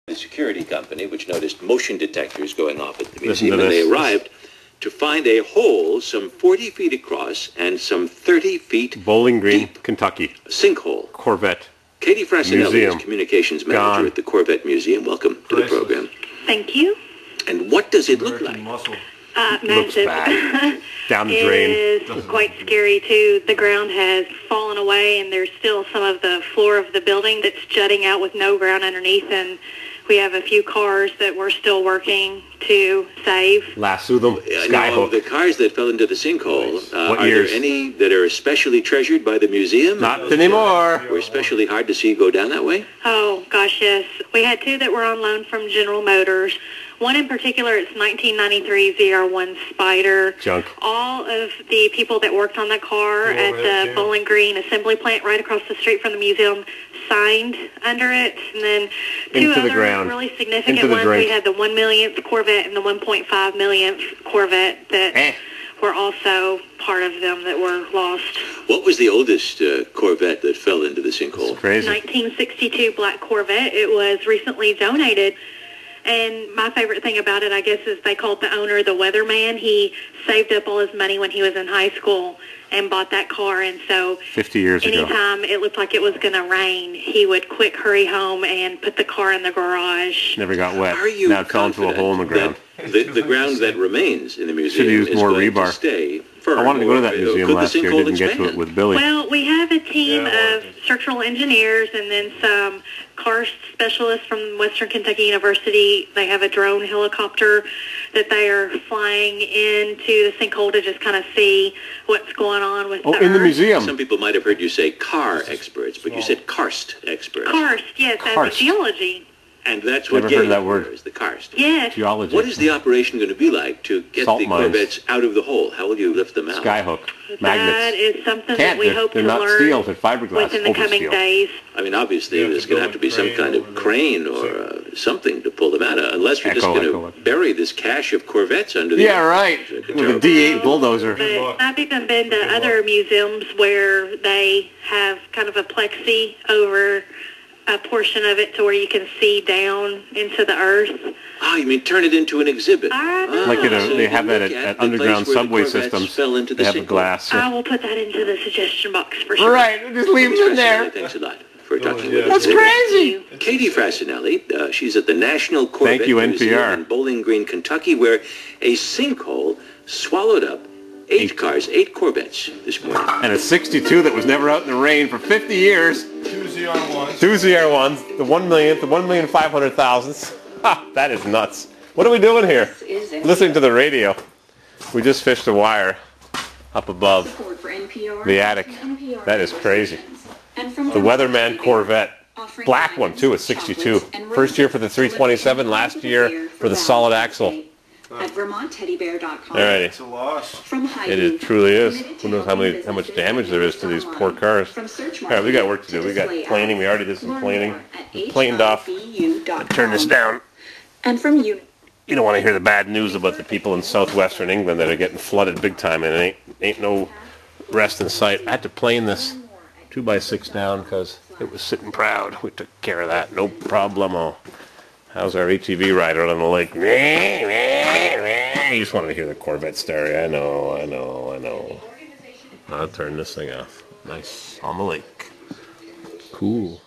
The security company, which noticed motion detectors going off at the museum, and they arrived to find a hole some 40 feet across and some 30 feet Bowling Green, deep. Kentucky. A sinkhole. Corvette. Katie Frassinelli is communications manager at the Corvette Museum. Welcome to the program. Thank you. And what does it look like? Looks bad. Down the drain. It is quite scary, too. The ground has fallen away, and there's still some of the floor of the building that's jutting out with no ground underneath, and we have a few cars that we're still working to save. Lasso them. Now, the cars that fell into the sinkhole, are there any that are especially treasured by the museum? Not anymore. Or especially hard to see go down that way? Oh, gosh, yes. We had two that were on loan from General Motors. One in particular, it's 1993 ZR1 Spider. Junk. All of the people that worked on that car at the Bowling Green assembly plant right across the street from the museum signed under it. And then two other really significant ones. We had the 1 millionth Corvette and the 1.5 millionth Corvette that were also part of them that were lost. What was the oldest Corvette that fell into the sinkhole? That's crazy. 1962 black Corvette. It was recently donated. And my favorite thing about it, I guess, is they called the owner the weatherman. He saved up all his money when he was in high school and bought that car. And so 50 years ago, anytime it looked like it was going to rain, he would quick hurry home and put the car in the garage. Never got wet. Are you now it fell into a hole in the ground. The ground that remains in the museum should use more rebar. Stay firm. I wanted to go to that museum last year. Didn't get to it with Billy. Well, we have a team of structural engineers and then some car specialists from Western Kentucky University. They have a drone helicopter that they are flying into the sinkhole to just kind of see what's going on with the in the museum. Some people might have heard you say car experts, but you said karst experts. Karst, yes, as a geology. And that's what Never heard that word. Is the karst. Yes. Geology. What is the operation going to be like to get the Corvettes out of the hole? How will you lift them out? Skyhook. Magnets. That is something that we hope to learn steel, they're fiberglass, within the coming days. I mean, obviously, there's going to have to be some kind of crane or something to pull them out, unless you're just going to bury this cache of Corvettes under the with a D8 bulldozer. But I've even been to other museums where they have kind of a plexi over a portion of it to where you can see down into the earth. Oh, you mean turn it into an exhibit? Like they have that at underground subway systems. They have a glass. I will put that into the suggestion box for sure. Right, just leave it in there. Thanks a lot for talking with That's us. crazy. Katie Frassinelli, she's at the National Corvette Thank you, Museum NPR. in Bowling Green, Kentucky, where a sinkhole swallowed up 8 Corvettes this morning. And a 62 that was never out in the rain for 50 years. 2 ZR1s. 2 ZR1s, the 1 millionth, the 1,500,000. Ha, that is nuts. What are we doing here? Listening to the radio. We just fished a wire up above the attic. That is crazy. The Weatherman Corvette. Black one too, at 62. First year for the 327, last year for the solid axle. At VermontTeddyBear.com. Alrighty. It's a loss. It truly is. Who knows how much damage there is to these poor cars. Alright, we got work to do. We got planing. We already did some planing. We planed off. Turn this down. And from you. You don't want to hear the bad news about the people in southwestern England that are getting flooded big time, and it ain't no rest in sight. I had to plane this 2x6 down because it was sitting proud. We took care of that. No problemo. How's our ATV rider on the lake? You just wanted to hear the Corvette stereo. I know. I'll turn this thing off. Nice. On the lake. Cool.